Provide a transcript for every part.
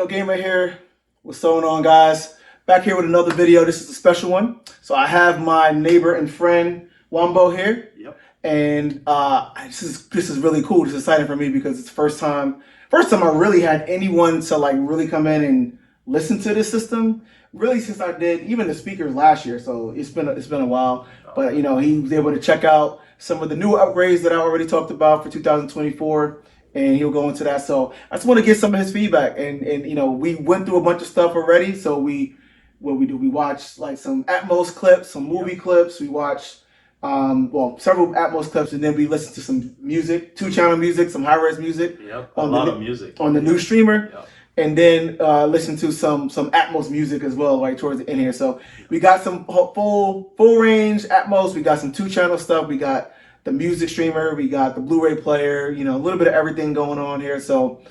Gamer here. What's going on, guys? Back here with another video. This is a special one. So I have my neighbor and friend Mwambo here. Yep. And this is really cool. This is exciting for me because it's the first time I really had anyone to like really come in and listen to this system. Really, since I did even the speakers last year. So it's been a while. But you know, he was able to check out some of the new upgrades that I already talked about for 2024. And he'll go into that. So I just want to get some of his feedback. And you know, we went through a bunch of stuff already. So we watched like some Atmos clips, some movie clips. We watched several Atmos clips, and then we listened to some music, 2-channel music, some high-res music. Yep. A lot of music on the new streamer. Yep. And then listen to some Atmos music as well, right towards the end here. So we got some full range Atmos. We got some 2-channel stuff. We got the music streamer, we got the Blu-ray player, you know, a little bit of everything going on here. So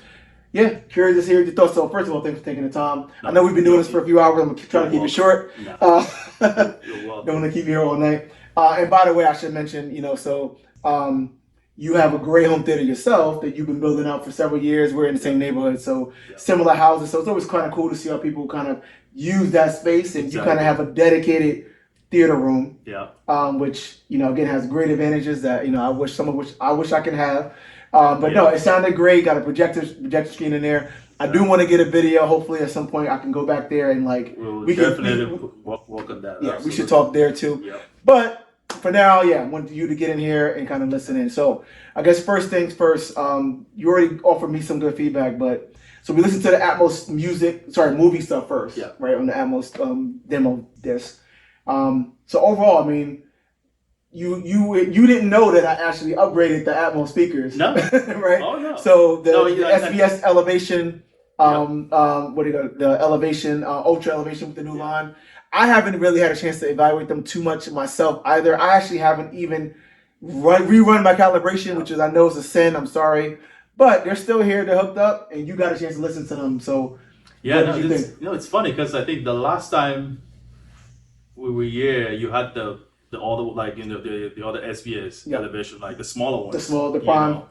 yeah, curious to hear your thoughts. So first of all, thanks for taking the time. I know we've been doing this for a few hours. I'm trying to keep it short. You're welcome. Don't want to keep you here all night. And by the way, I should mention, you know, so you have a great home theater yourself that you've been building out for several years. We're in the same neighborhood, so similar houses. So it's always kind of cool to see how people kind of use that space, and you kind of have a dedicated theater room, which, you know, again has great advantages that, you know, I wish I can have. But no, it sounded great. Got a projector screen in there. I do want to get a video. Hopefully, at some point, I can go back there and like we definitely welcome that. Yeah, we should talk there too. Yep. But for now, yeah, I want you to get in here and kind of listen in. So I guess first things first. You already offered me some good feedback, but so we listened to the Atmos movie stuff first, right, on the Atmos demo disc. So overall, I mean, you didn't know that I actually upgraded the Atmos speakers. No. Right? Oh, no. So the SBS Elevation, the Elevation, Ultra Elevation with the new line, I haven't really had a chance to evaluate them too much myself either. I actually haven't even rerun my calibration, which is, I know is a sin, I'm sorry. But they're still here, they're hooked up, and you got a chance to listen to them. So yeah, no, it's funny because I think the last time we were here, you had the other, like, you know, the other SBS elevation, like the smaller ones. The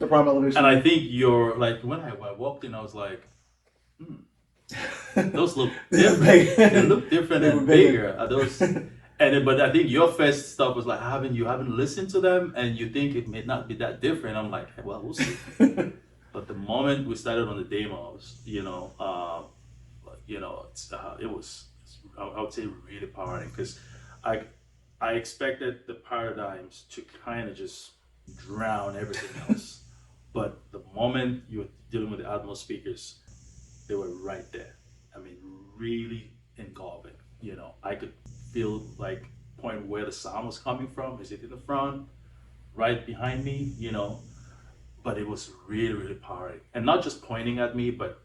prime elevation. And I think you're like, when I walked in, I was like, those look different. They look different and bigger. But I think your first stuff was like, you haven't listened to them, and you think it may not be that different. I'm like, well, we'll see. But the moment we started on the demos, you know, it was, I would say, really powering, because I expected the paradigms to kind of just drown everything else. But the moment you were dealing with the Atmos speakers, they were right there. I mean, really engulfing. You know, I could feel like point where the sound was coming from. Is it in the front, right behind me? You know, but it was really, really powering, and not just pointing at me, but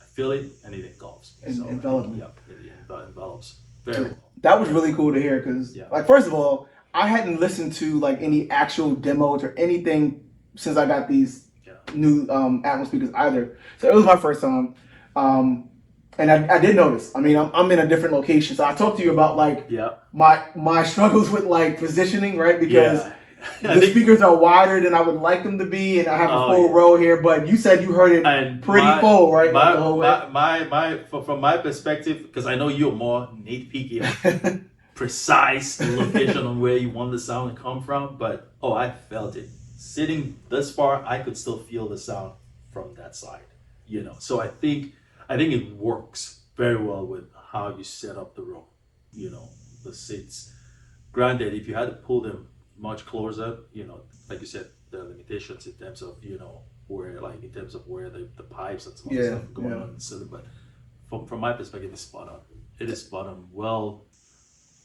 I feel it and it engulfs me. Envelops me. Yeah, it envelops very well. That was really cool to hear because, like, first of all, I hadn't listened to like any actual demos or anything since I got these new Atmos speakers either. So it was my first time, and I did notice. I mean, I'm in a different location, so I talked to you about like my struggles with like positioning, right? Because the speakers are wider than I would like them to be, and I have a full row here. But you said you heard it pretty full, right? From my perspective, because I know you're more nitpicky, precise location on where you want the sound to come from. But I felt it. Sitting this far, I could still feel the sound from that side. You know, so I think it works very well with how you set up the room. You know, the seats. Granted, if you had to pull them much closer, you know, like you said, the limitations in terms of, you know, where the pipes and some other stuff going on. So, but from my perspective, it's spot on. It is spot on. Well,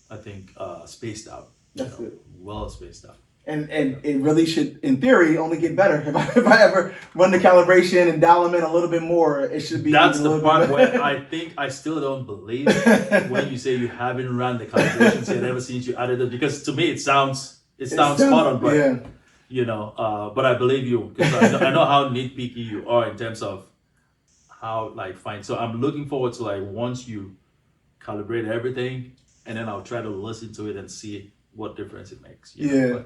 I think spaced out. That's it. Well spaced out. And it really should, in theory, only get better. If I ever run the calibration and dial them in a little bit more, it should be. That's the part where I think I still don't believe it when you say you haven't run the calibrations yet ever since you added it, because to me it sounds spot on, but you know, but I believe you because I know how nitpicky you are in terms of how like fine. So I'm looking forward to like once you calibrate everything, and then I'll try to listen to it and see what difference it makes. Yeah.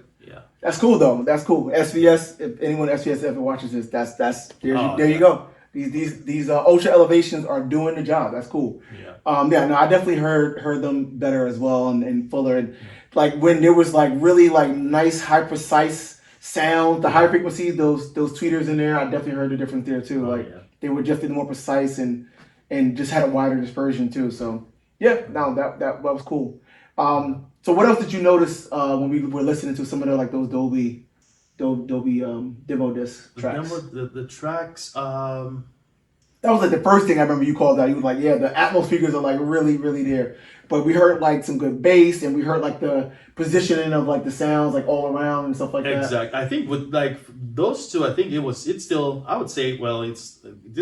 That's cool though. That's cool. SBS, if anyone SBS ever watches this, there you go. These ultra elevations are doing the job. That's cool. Yeah. Yeah, no, I definitely heard them better as well and fuller. And like when there was like really like nice, high precise sound, the high frequencies, those tweeters in there, I definitely heard the difference there too. Like they were definitely more precise and just had a wider dispersion too. So yeah, no, that was cool. So what else did you notice when we were listening to some of the like those Dolby demo disc tracks? The tracks. That was like the first thing I remember you called out. You was like, yeah, the Atmos speakers are like really, really there. But we heard like some good bass, and we heard like the positioning of like the sounds like all around and stuff like that. Exactly. I think with like those two, I think it's still, I would say, well, this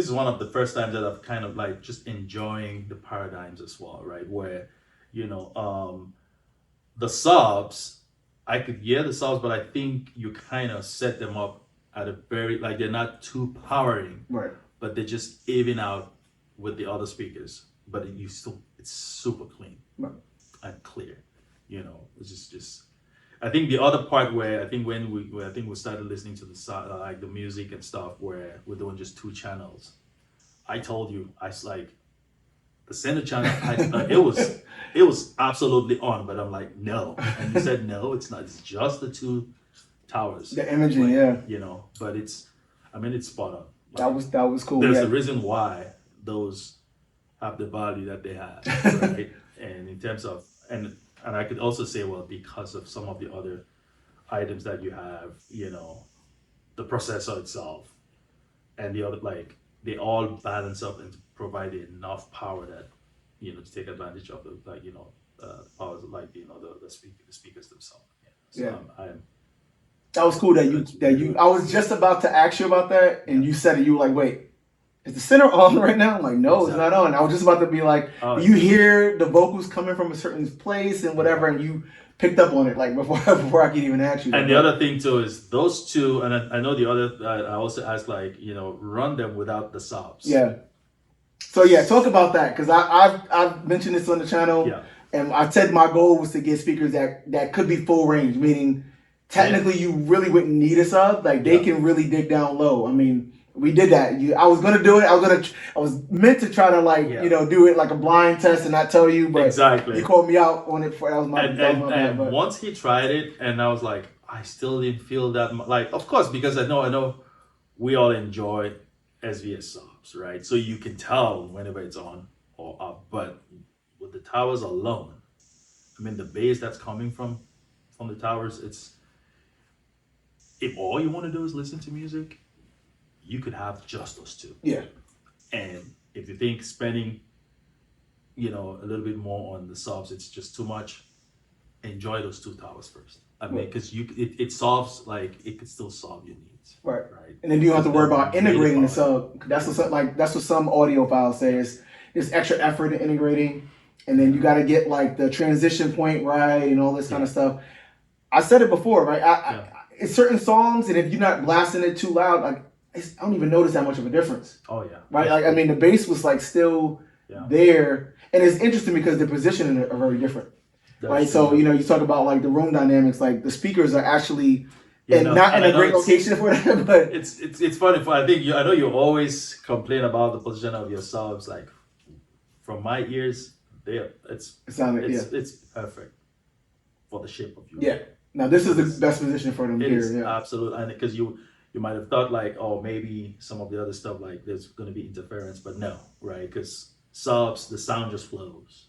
is one of the first times that I've kind of like just enjoying the paradigms as well, right? Where, the subs, I could hear the subs, but I think you kind of set them up at a very, like they're not too powering. Right. But they just even out with the other speakers, but it's super clean and clear. It's just. I think the other part where I think when we started listening to like the music and stuff, where we're doing just 2 channels, I told you I was like the center channel. It was absolutely on, but I'm like no, and you said no, it's not. It's just the 2 towers. The imaging, yeah. But it's spot on. That was cool. There's a reason why those have the value that they have, right? And in terms of and I could also say, well, because of some of the other items that you have, the processor itself, and the other, like they all balance up and provide enough power that to take advantage of the powers of like the speakers themselves. So that was cool that you. I was just about to ask you about that, and you said it. You were like, "Wait, is the center on right now?" I'm like, "No, It's not on." I was just about to be like, "You hear the vocals coming from a certain place and whatever," and you picked up on it like before I could even ask you. And the other thing too is those 2, and I know the other. I also asked like run them without the subs. Yeah. So yeah, talk about that because I've mentioned this on the channel, and I said my goal was to get speakers that could be full range, meaning. Technically, you really wouldn't need a sub. Like they can really dig down low. I mean, we did that. I was gonna do it. I was meant to try to like do it like a blind test and not tell you. But exactly, you called me out on it. That was my bad. But once he tried it, and I was like, I still didn't feel that like. Of course, because I know we all enjoy SVS subs, right? So you can tell whenever it's on or up. But with the towers alone, I mean, the bass that's coming from the towers, if all you want to do is listen to music, you could have just those 2. Yeah. And if you think spending, a little bit more on the subs, it's just too much, enjoy those 2 towers first. I mean, because it solves, like, it could still solve your needs. Right. And then you don't have to worry about integrating the sub. That's what some audio files say is there's extra effort in integrating. And then you got to get like the transition point right and all this kind of stuff. I said it before, right? It's certain songs, and if you're not blasting it too loud, like I don't even notice that much of a difference. Oh yeah, right. Like I mean, the bass was like still there, and it's interesting because the positioning are very different, right? So you talk about like the room dynamics, like the speakers are actually not in a great location for that, but it's funny. I know you always complain about the position of your subs. Like from my ears, it's perfect for the shape of you. Yeah. Now this is the best position for them here. Absolutely, and because you might have thought like, oh, maybe some of the other stuff like there's going to be interference, but no, right? Because subs, the sound just flows,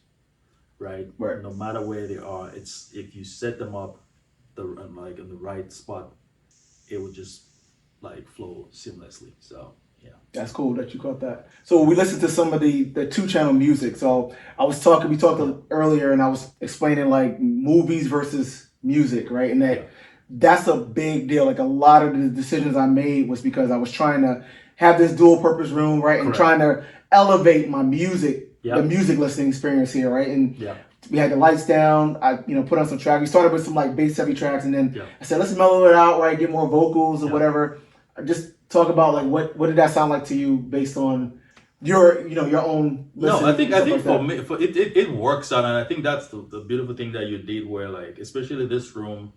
right? No matter where they are, it's if you set them up in the right spot, it would just like flow seamlessly. So yeah, that's cool that you caught that. So we listened to some of the 2-channel music. So we talked earlier, and I was explaining like movies versus music, right? And that's a big deal. Like a lot of the decisions I made was because I was trying to have this dual purpose room, right? And trying to elevate my music, the music listening experience here, right? And we had the lights down. I put on some tracks. We started with some like bass heavy tracks, and then I said, let's mellow it out, right? Get more vocals or whatever. Just talk about like what did that sound like to you based on your own listening? No, I think for me, it works out, and I think that's the beautiful thing that you did, where like especially this room,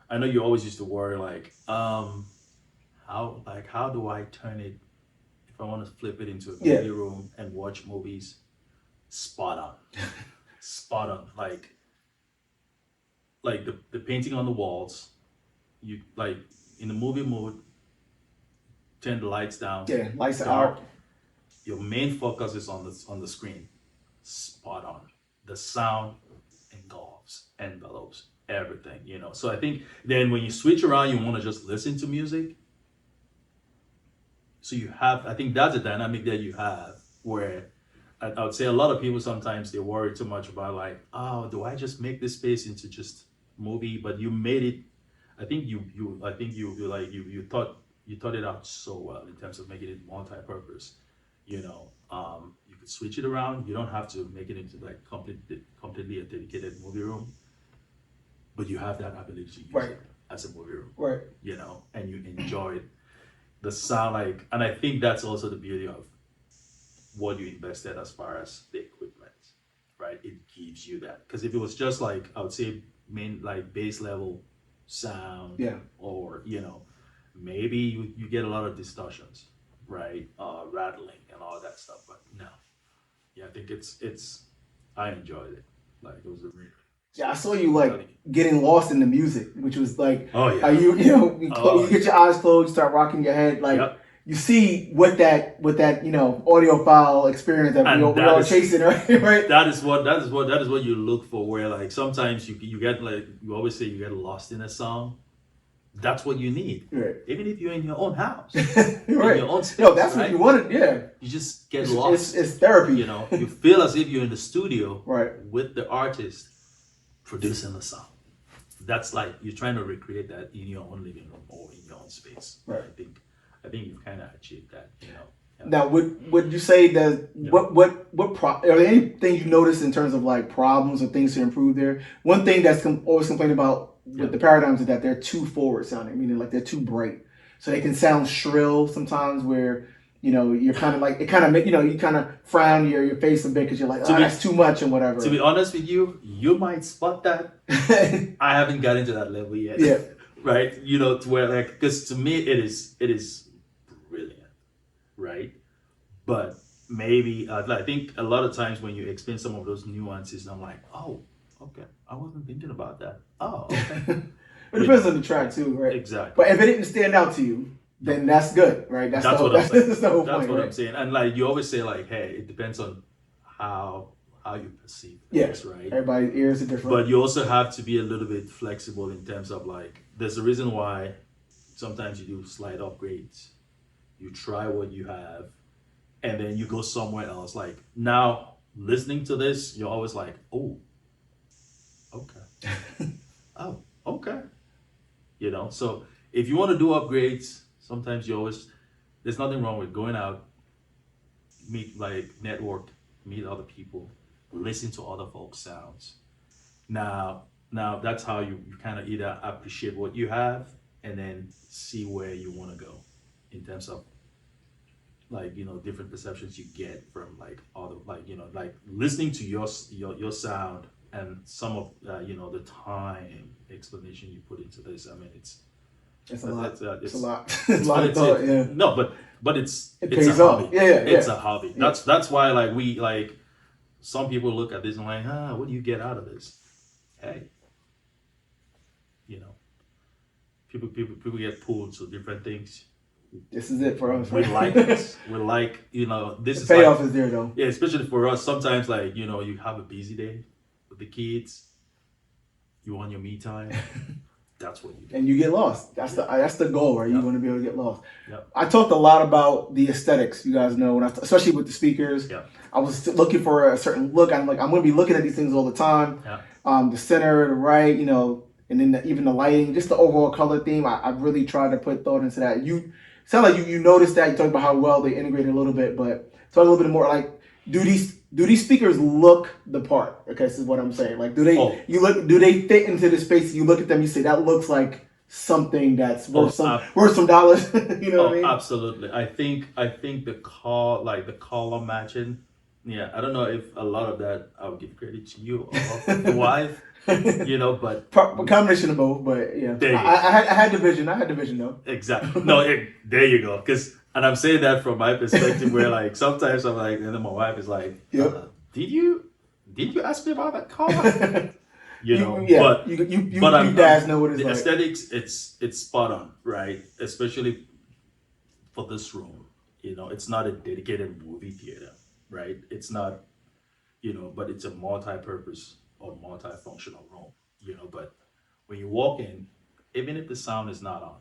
I know you always used to worry like how do I turn it if I want to flip it into a Yeah. movie room and watch movies, spot on. Spot on. Like the painting on the walls, you like in the movie mode, turn the lights down. Yeah, lights dark. out. Your main focus is on the screen. Spot on. The sound engulfs, envelopes everything, you know. So I think then when you switch around, you want to just listen to music. So you have, I think that's a dynamic that you have where I would say a lot of people sometimes they worry too much about like, oh, do I just make this space into just movie? But you made it. I think you thought it out so well in terms of making it multi-purpose. You know, you could switch it around. You don't have to make it into like completely a dedicated movie room, but you have that ability to use Right. it as a movie room. Right. You know, and you enjoy it. The sound, like, and I think that's also the beauty of what you invested as far as the equipment, right? It gives you that. Because if it was just like, I would say main like base level sound, Yeah. or you know, maybe you get a lot of distortions, right? Rattling and all that stuff. But no, yeah, I think it's I enjoyed it. Like it was a really Yeah, I saw you like getting lost in the music, which was like, oh yeah, how you get your eyes closed, you start rocking your head, like Yep. you see what that audiophile experience that we And all that is- chasing, right? Right. that is what you look for. Where like sometimes you get like you always say you get lost in a song. That's what you need. Right. Even if you're in your own house, Right. in your own space, No, that's right? what you wanted. Yeah. You just get lost. It's therapy. You know, you feel as if you're in the studio Right. with the artist producing the song. That's like you're trying to recreate that in your own living room or in your own space. Right. I think you've kind of achieved that. You know. Yeah. Now, would you say that are there anything you notice in terms of like problems or things to improve there? One thing that's always complained about with the paradigms is that they're too forward sounding, meaning like they're too bright, so they can sound shrill sometimes. Where you're kind of like it kind of you kind of frown your face a bit because you're like, that's too much and whatever. To be honest with you, you might spot that. I haven't got into that level yet. Yeah. Right. You know, to where like because to me it is brilliant. Right. But maybe I think a lot of times when you explain some of those nuances, I'm like, oh, okay, I wasn't thinking about that. Oh, okay. It depends on the track too, right? Exactly. But if it didn't stand out to you, then that's good, right? That's what I'm saying. That's the whole That's point, what right? I'm saying. And like you always say, like, hey, it depends on how you perceive Yes, things, right? Everybody's ears are different. But you also have to be a little bit flexible in terms of like, there's a reason why sometimes you do slight upgrades. You try what you have, and then you go somewhere else. Like now, listening to this, you're always like, oh, okay, oh, okay. You know, so if you want to do upgrades, sometimes there's nothing wrong with going out, network, meet other people, listen to other folks' sounds. Now that's how you kind of either appreciate what you have and then see where you want to go in terms of like different perceptions you get from like other like listening to your sound and some of the time explanation you put into this. I mean it's a lot. It's a lot. It's a lot of thought. Yeah. No, but it's pays a off. hobby. Yeah. It's a hobby. That's why like we like some people look at this and like, what do you get out of this? Hey, people get pulled to different things. This is it for us. We Right? like this. We like this The is payoff like, is there though. yeah, especially for us. Sometimes like you have a busy day with the kids. You want your me time. That's what you do. And you get lost. That's the goal, right? You want to be able to get lost. Yep. I talked a lot about the aesthetics. You guys know, especially with the speakers. Yeah. I was looking for a certain look. I'm going to be looking at these things all the time. Yeah. The center, the right, and then even the lighting, just the overall color theme. I really tried to put thought into that. You sound like you noticed that. You talked about how well they integrated a little bit, but talk a little bit more like do these speakers look the part? Okay, this is what I'm saying. Like, do they fit into the space? You look at them, you say that looks like something that's worth some dollars. You know what I mean? Absolutely. I think the color matching. Yeah, I don't know if a lot of that I'll give credit to you or the wife. But A combination of both. But yeah, I had the vision. I had the vision though. Exactly. No, there you go. Because And I'm saying that from my perspective, where like sometimes I'm like, and then my wife is like, Yep. did you ask me about that car? You know, yeah, but you I'm guys know what it's the like. aesthetics. It's spot on, right? Especially for this room. You know, it's not a dedicated movie theater, right? It's not, but it's a multi-purpose or multifunctional room. But when you walk in, even if the sound is not on,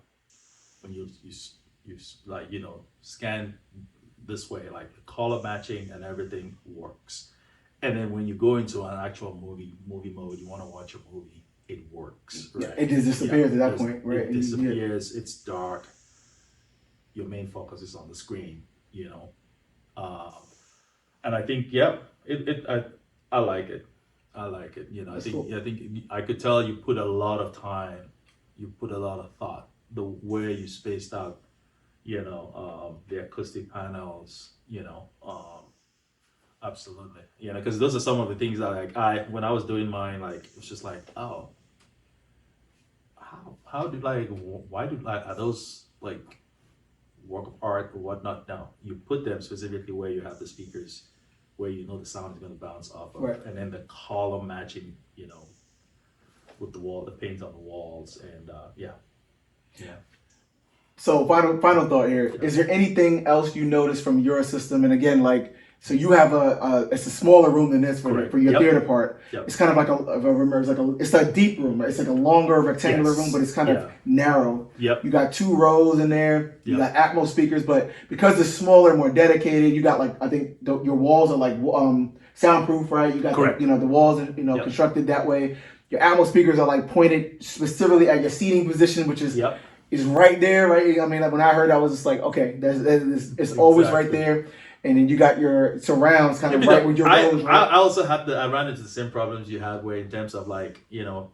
when you like scan this way, like the color matching and everything works. And then when you go into an actual movie mode, you want to watch a movie, it works, right? Yeah, it just disappears at that point, right? It disappears. It's dark. Your main focus is on the screen, Um, and I think, I like it. I like it. That's cool. I think I could tell you put a lot of time, you put a lot of thought, the way you spaced out, the acoustic panels, absolutely. Because those are some of the things that when I was doing mine, like it was just like, oh, how do why do are those like work of art or whatnot? Now you put them specifically where you have the speakers, where the sound is going to bounce off of, Right. and then the color matching, with the paint on the walls, and yeah. So final thought here. Is there anything else you noticed from your system? And again, like, so you have it's a smaller room than this for your theater part. Yep. It's kind of like if I remember, it's a deep room, right? It's like a longer rectangular room, but it's kind of narrow. Yep. You got 2 rows in there. You Yep. got Atmos speakers, but because it's smaller, more dedicated, you got like, I think your walls are like soundproof, right? You got the walls are constructed that way. Your Atmos speakers are like pointed specifically at your seating position, which is is right there, right? I mean, like when I heard, I was just like, okay, it's always right there. And then you got your surrounds kind of right with your rows, right? I also I ran into the same problems you had, where in terms of like,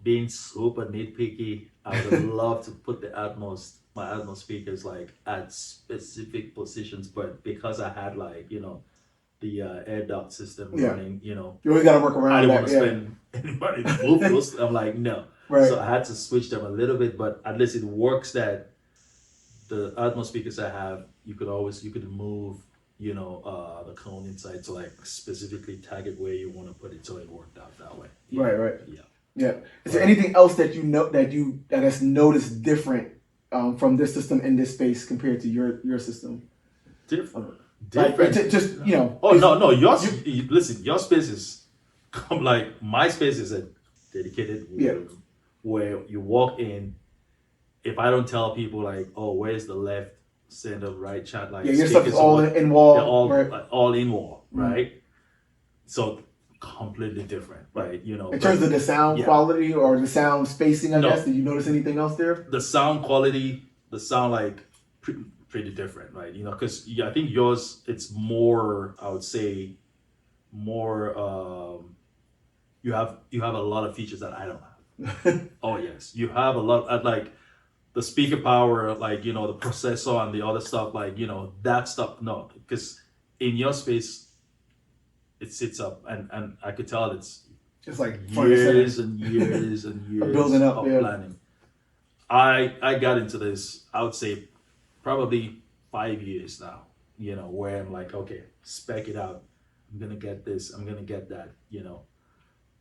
being super nitpicky, I would love to put my Atmos speakers like at specific positions, but because I had like, the air duct system running, you always got to work around I didn't that. want to spend any money to move those. I'm like, no. Right. So I had to switch them a little bit, but at least it works that the Atmos speakers I have, you could move, the cone inside to like specifically tag it where you want to put it, so it worked out that way. Right. Yeah. Yeah. Is there anything else that you I guess noticed different from this system in this space compared to your system? Different. Like, just Oh no! Listen. Your space is like my space is a dedicated room where you walk in. If I don't tell people like, oh, where's the left, center, right, chat, like your stuff is all in wall. They're all right? All in wall, right? So completely different, right? In terms of the sound quality or the sound spacing, I guess. Did you notice anything else there? The sound quality, like pretty different, right? Because I think yours, it's more, I would say, more. You have a lot of features that I don't have. Oh yes, you have a lot. Like the speaker power, like the processor and the other stuff, like that stuff. No, because in your space, it sits up, and I could tell it's like years and years and years building up, of planning. I got into this, I would say, probably 5 years now, where I'm like, okay, spec it out. I'm going to get this. I'm going to get that,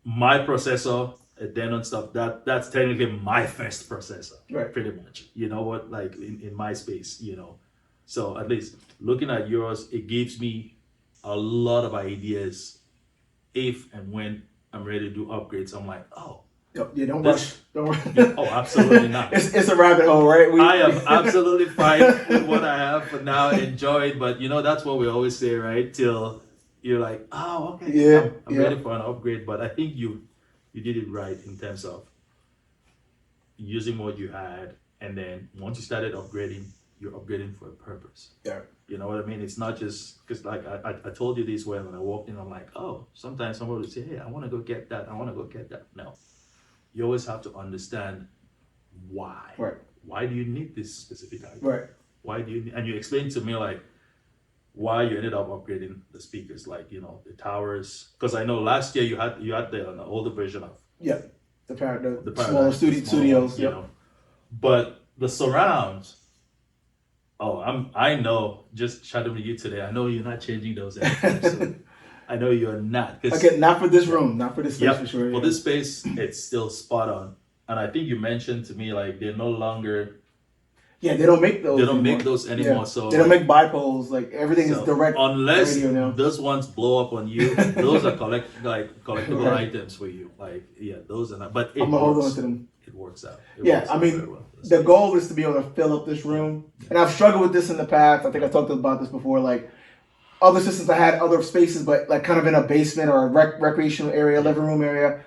My processor, Denon stuff, that's technically my first processor, right? Pretty much. You know what? Like in my space, So at least looking at yours, it gives me a lot of ideas if and when I'm ready to do upgrades. I'm like, oh. Yeah, don't rush. Don't rush. Oh, absolutely not. It's a rabbit hole, right? I am absolutely fine with what I have for now. Enjoy it, but that's what we always say, right? Till you're like, oh, okay, yeah, I'm ready for an upgrade. But I think you did it right in terms of using what you had, and then once you started upgrading, you're upgrading for a purpose. Yeah. You know what I mean? It's not just because, like I told you this when I walked in, I'm like, oh, sometimes somebody would say, hey, I want to go get that. I want to go get that. No. You always have to understand why. Right. Why do you need this specific item? Right. Why do you? And you explained to me like why you ended up upgrading the speakers, like the towers. Because I know last year you had an older version of the smaller studios. But the surrounds, I know, just chatting with you today, I know you're not changing those anytime soon. I know you're not. Okay, not for this room, not for this space for sure. For this space, it's still spot on. And I think you mentioned to me like they're no longer. Yeah, they don't make those. They don't make those anymore. Yeah. So they don't make bipoles. Like everything is direct. Unless radio now. those ones blow up on you, those are collectible items for you. Like those are not. But I'm gonna hold on to them. It works out. I mean, the goal is to be able to fill up this room, and I've struggled with this in the past. I think I talked about this before. Like other systems, I had other spaces, but like kind of in a basement or a recreational area, living room area.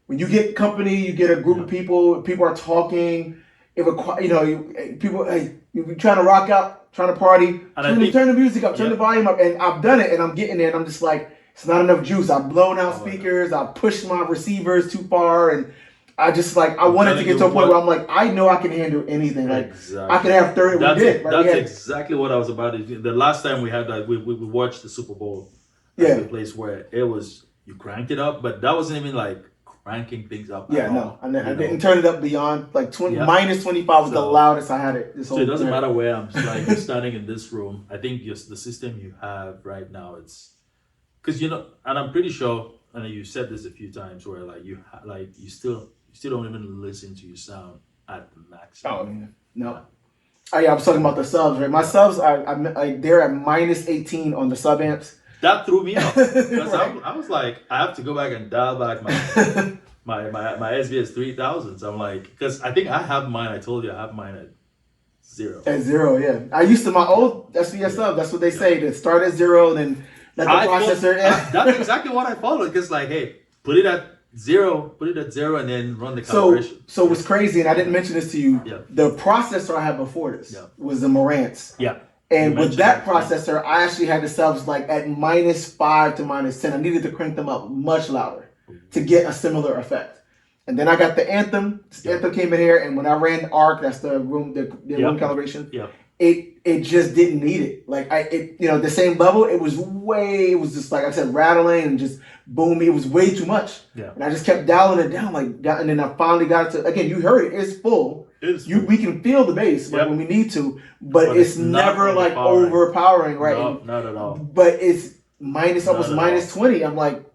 When you get company, you get a group of people. People are talking. People, hey, you're trying to rock out, trying to party. Turn the music up, turn the volume up, and I've done it, and I'm getting there, and I'm just like, it's not enough juice. I've blown out speakers. I've pushed my receivers too far, and I just like I wanted to get to a point where I'm like, I know I can handle anything. Like I can have 30. That's exactly what I was about to do. The last time we had that, we watched the Super Bowl. The place where it was you cranked it up, but that wasn't even like cranking things up. I didn't turn it up beyond like 20 minus 25 was the loudest I had it. So it doesn't matter where I'm like you're standing in this room. I think just the system you have right now, it's because and I'm pretty sure, and you said this a few times where like you still don't even listen to your sound at the max. No. Oh yeah, I was talking about the subs, right? My subs they're at minus 18 on the sub amps. That threw me off because I was like, I have to go back and dial back my SBS 3000s. I'm like, because I think I have mine. I told you I have mine at 0. At 0, yeah. I used to my old SBS sub. That's what they say. To start at 0, then let the processor. That's exactly what I followed. Because like, hey, put it at 0, and then run the calibration. So what's crazy, and I didn't mention this to you. Yeah. The processor I had before this was the Marantz. Yeah. And with that processor, I actually had the subs like at minus 5 to minus 10. I needed to crank them up much louder to get a similar effect. And then I got the Anthem. Anthem came in here, and when I ran ARC, that's the room calibration. Yeah. It just didn't need it. Like the same level. It was just like I said, rattling and just booming. It was way too much. Yeah. And I just kept dialing it down, and then I finally got it to. Again, you heard it. It's full. We can feel the bass when we need to, but it's never like overpowering, right? No, not at all. But it's almost minus 20. I'm like,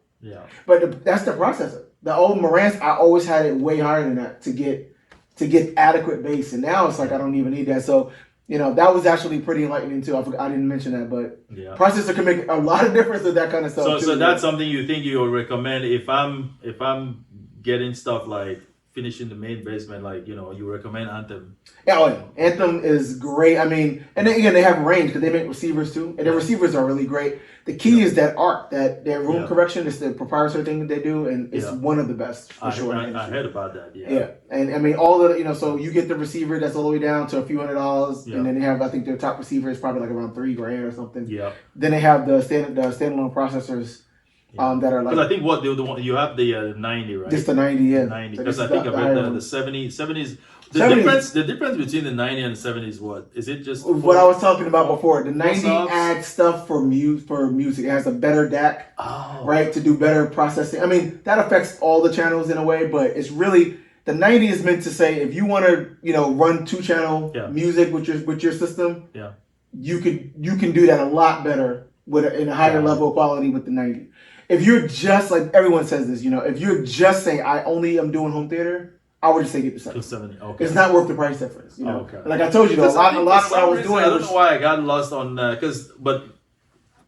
but that's the processor. The old Marantz, I always had it way higher than that to get adequate bass, and now it's like I don't even need that. So that was actually pretty enlightening too. I didn't mention that, but processor can make a lot of difference with that kind of stuff. So that's something you think you would recommend if I'm getting stuff like finishing the main basement, like you recommend Anthem. Yeah, Anthem is great. I mean, and then again they have range because they make receivers too, and their receivers are really great. The key is that ARC, that their room correction is the proprietary thing that they do, and it's one of the best for sure. I heard about that. Yeah, and I mean all the so you get the receiver that's all the way down to a few $100s, and then they have I think their top receiver is probably like around $3,000 or something. Yeah. Then they have the standalone processors. That are like because I think what the one you have the 90, right? Just the 90, yeah. 90 because I think I've read the 70s. The difference between the 90 and the 70 is what? Is it just what I was talking about before? The 90 adds stuff for music. It has a better DAC, right, to do better processing. I mean, that affects all the channels in a way, but it's really the 90 is meant to say if you want to, run 2-channel music with your system, you can do that a lot better in a higher level of quality with the 90. If you're just like everyone says this, if you're just saying I only am doing home theater, I would just say get the 70. Okay. It's not worth the price difference. Okay. Like I told you, though, a lot of what I was doing. I don't know why I got lost on but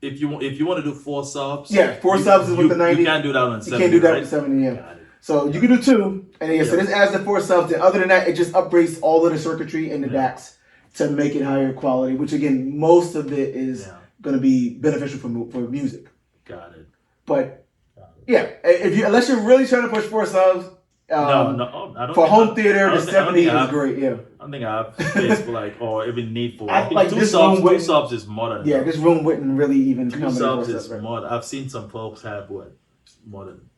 if you want to do 4 subs, 4 subs is with the 90. You can't do that on 70. You can't do that with 70. Yeah. So you can do 2, and so this adds the 4 subs. And other than that, it just upgrades all of the circuitry and the DACs to make it higher quality. Which again, most of it is going to be beneficial for music. Got it. But unless you're really trying to push 4 subs, I don't for home theater, the 70 is great. Yeah, I don't think I have space for or even need for. I think two subs is more than. Yeah, this room wouldn't really even come. 2 subs is more. I've seen some folks have more than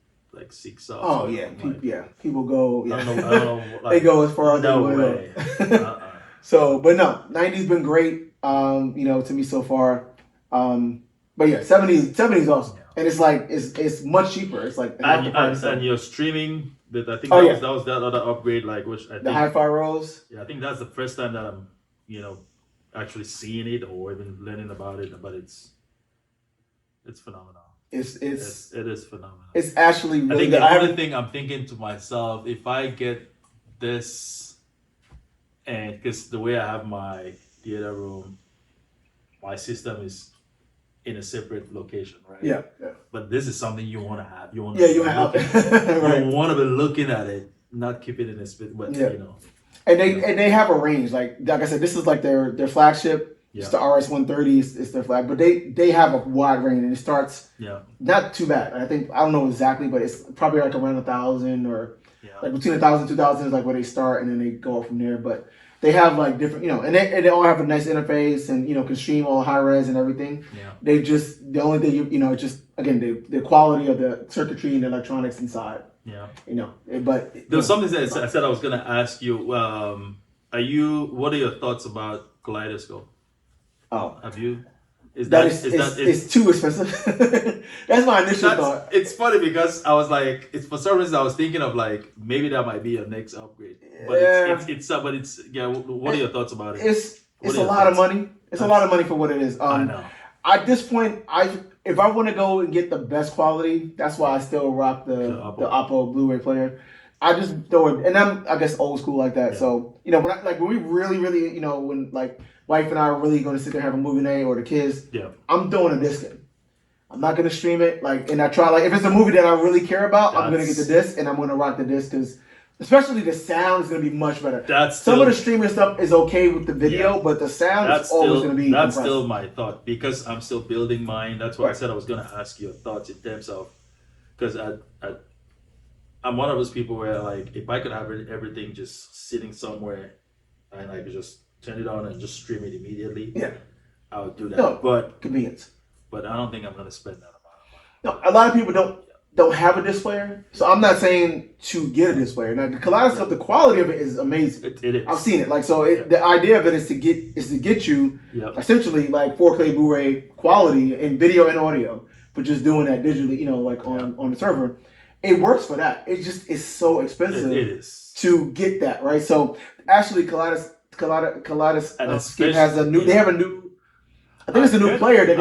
6 subs. Oh yeah, people go. Yeah. I don't know they go as far as they want to go. So, but no, 90's been great. To me so far. But yeah, 70's awesome. And it's like it's much cheaper. It's like and you're streaming. That I think that was that other upgrade, which I think the hi-fi rolls. Yeah, I think that's the first time that I'm, actually seeing it or even learning about it, but it's phenomenal. It is phenomenal. It's actually I really think good. the only thing I'm thinking to myself, if I get this, and because the way I have my theater room, my system is in a separate location, right? Yeah. But this is something you want to have. You want Yeah, you have right. You want to be looking at it, not keep it in a split. But Yeah. you know, and they have a range. Like I said, this is like their flagship. It's the RS-130. It's their flag, but they have a wide range, and it starts not too bad. I don't know exactly, but it's probably like around 1,000 or like between 1,000 and 2,000 is like where they start, and then they go up from there. But they have like different, and they all have a nice interface, and can stream all high res and everything. Yeah. They just the only thing just again the quality of the circuitry and the electronics inside. Yeah. But there was something that I said I was gonna ask you. What are your thoughts about Kaleidescape? Oh, have you? It's too expensive. That's my initial thought. It's funny because I was like, for some reason I was thinking of like maybe that might be a next upgrade. But what are your thoughts about it? It's a lot of money. It's a lot of money for what it is. I know. At this point, if I want to go and get the best quality, that's why I still rock the Oppo Blu-ray player. I just throw it, and I guess old school like that. Yeah. So when we really, when like wife and I are really going to sit there and have a movie night, or the kids, I'm throwing a disc in. I'm not going to stream it, and I try if it's a movie that I really care about, I'm going to get the disc and I'm going to rock the disc because especially the sound is going to be much better. Some of the streaming stuff is okay with the video, but the sound is always going to be. That's still my thought because I'm still building mine. That's why I said I was going to ask your thoughts in terms of because I'm one of those people where like if I could have everything just sitting somewhere and I could just turn it on and just stream it immediately, I would do that. No, but convenience. But I don't think I'm going to spend that amount of money. No, a lot of people don't have a disc player, so I'm not saying to get a disc player. Now the Kaleidescape, the quality of it is amazing. It is. I've seen it. The idea of it is to get you essentially like 4K Blu-ray quality in video and audio, but just doing that digitally, on the server. It works for that. It just is so expensive. It is to get that right. So actually, Kaleidescape has a new. They have a new. I think it's a new player that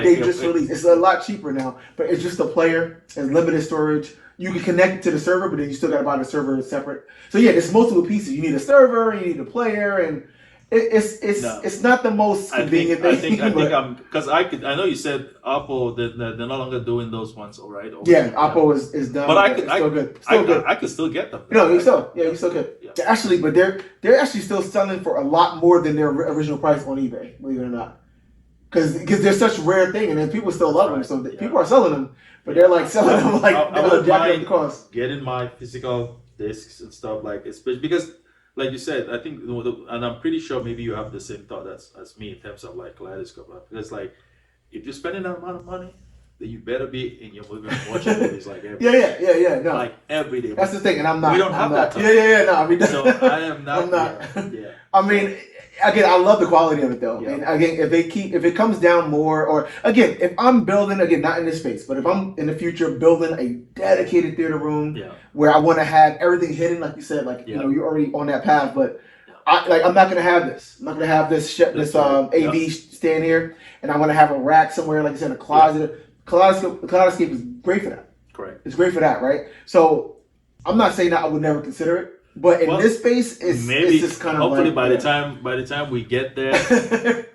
they just released. It's a lot cheaper now, but it's just a player. It's limited storage. You can connect it to the server, but then you still got to buy the server separate. So it's multiple pieces. You need a server, you need a player, and it's not the most convenient thing. I think because I know you said Oppo they're no longer doing those ones, all right? Oppo is done. But still good. I could still get them. No, you still good. Yeah. Actually, but they're actually still selling for a lot more than their original price on eBay. Believe it or not, because they're such a rare thing, and then people still love them. So people are selling them, but they're like selling them like they're jacking up the cost. Getting my physical discs and stuff especially because. Like you said, I think, and I'm pretty sure maybe you have the same thought as me in terms of like Kaleidescape. Because like, if you're spending that amount of money, then you better be in your movie and watching movies like every day. Yeah. No, like every day. That's the thing, and I'm not. We don't have that time. No, I mean, so I am not. I'm not. Yeah. I mean, again, I love the quality of it though, and again, if it comes down more, or again, if I'm building not in this space, but if I'm in the future building a dedicated theater room where I want to have everything hidden, like you said, you're already on that path, but I'm not gonna have this. I'm not gonna have this AV stand here, and I want to have a rack somewhere, like you said, a closet. Kaleidescape is great for that. Correct. It's great for that, right? So I'm not saying that I would never consider it. But in this space, it's just kind of hopefully by the time we get there, the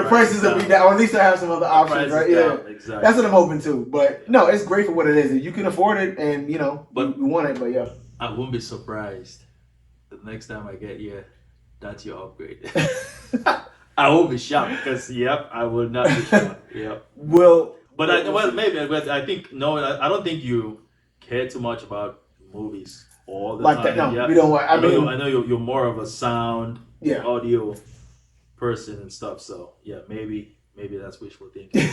prices will be down, or at least I have some other options, right? Exactly. That's what I'm hoping too. But no, it's great for what it is. If you can afford it, and you want it, but I won't be surprised the next time I get here. That's your upgrade. I won't be shocked because I will not be shocked. Well, but I think I don't think you care too much about movies. All the like time. that, no, we don't want. I know you're more of a sound, audio person and stuff. So maybe that's wishful thinking.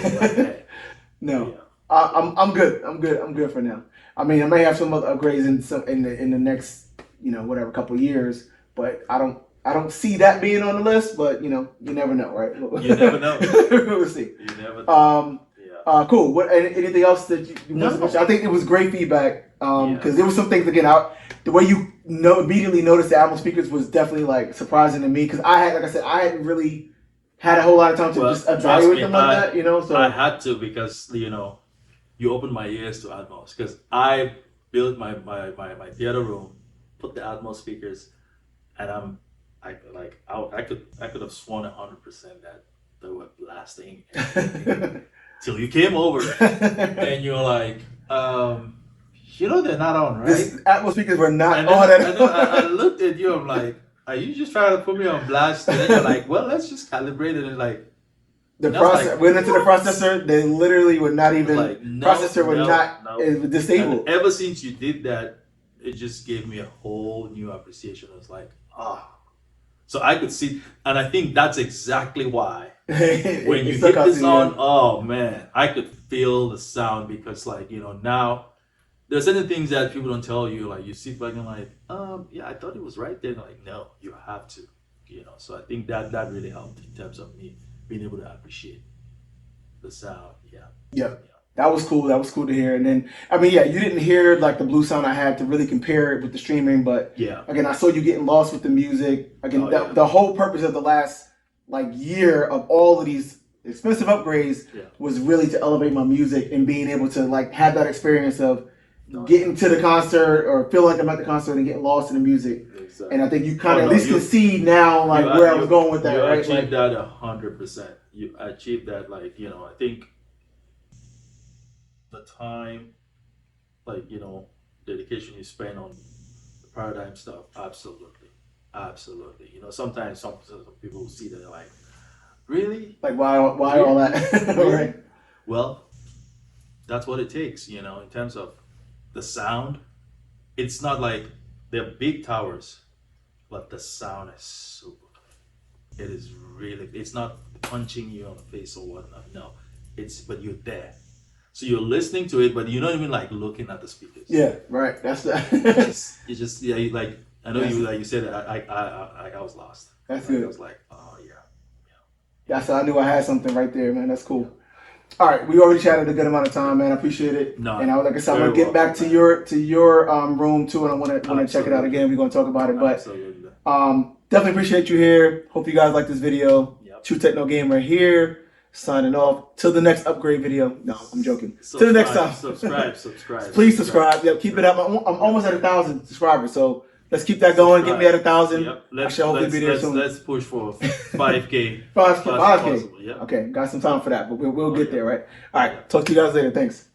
No, I'm good. I'm good for now. I mean, I may have some other upgrades in the next whatever couple years, but I don't see that being on the list. But you never know, right? You never know. We'll see. You never know. Cool. What? Anything else that you want to mention? I think it was great feedback. Because there was some things again. The way you immediately noticed the Atmos speakers was definitely like surprising to me because like I said, I hadn't really had a whole lot of time to just evaluate them like that. You know, so I had to because you opened my ears to Atmos because I built my theater room, put the Atmos speakers, and I could have sworn 100% that they were blasting till you came over and you're like, they're not on, right? This Atmos speakers were not and on. Then I looked at you, I'm like, are you just trying to put me on blast? And then you're like, well, let's just calibrate it and like. The processor went into the processor. They literally were not even processor was not disabled. And ever since you did that, it just gave me a whole new appreciation. I was like, so I could see, and I think that's exactly why when you hit this on, oh man, I could feel the sound because now there's certain things that people don't tell you. Like you sit back and like, yeah, I thought it was right there. And like, no, you have to, So I think that really helped in terms of me being able to appreciate the sound. Yeah. That was cool. That was cool to hear. And then, you didn't hear like the blue sound I had to really compare it with the streaming, but again, I saw you getting lost with the music. Again, the whole purpose of the last year of all of these expensive upgrades was really to elevate my music and being able to have that experience of getting to the concert or feel like I'm at the concert and getting lost in the music. Exactly. And I think you kind of at least can see now where I was going with that. You achieved that 100%. You achieved that. I think the time, dedication you spend on the paradigm stuff, absolutely. Sometimes some people will see that they're like, really? Why all that? Really? Right. Well, that's what it takes, in terms of the sound. It's not like they're big towers, but the sound is super clean. It is really, it's not punching you on the face or whatnot. No, but you're there. So you're listening to it, but you're not even looking at the speakers. Yeah, right. That's that. I know you said I was lost. That's good. I was like, oh yeah. That's how I knew I had something right there, man. That's cool. All right, we already chatted a good amount of time, man. I appreciate it. No, and like I said, I'm gonna get back to your room too, and I want to check it out again. We're gonna talk about it, but definitely appreciate you here. Hope you guys like this video. True Techno Gamer here, signing off. Till the next upgrade video. No, I'm joking. Till the next time. Subscribe. Please subscribe. Yep, keep it up. I'm almost at 1,000 subscribers, so let's keep that going. Get me at 1,000. Yep. Let's push for 5K. 5K. Yep. Okay, got some time for that, but we'll get there, right? All right, talk to you guys later. Thanks.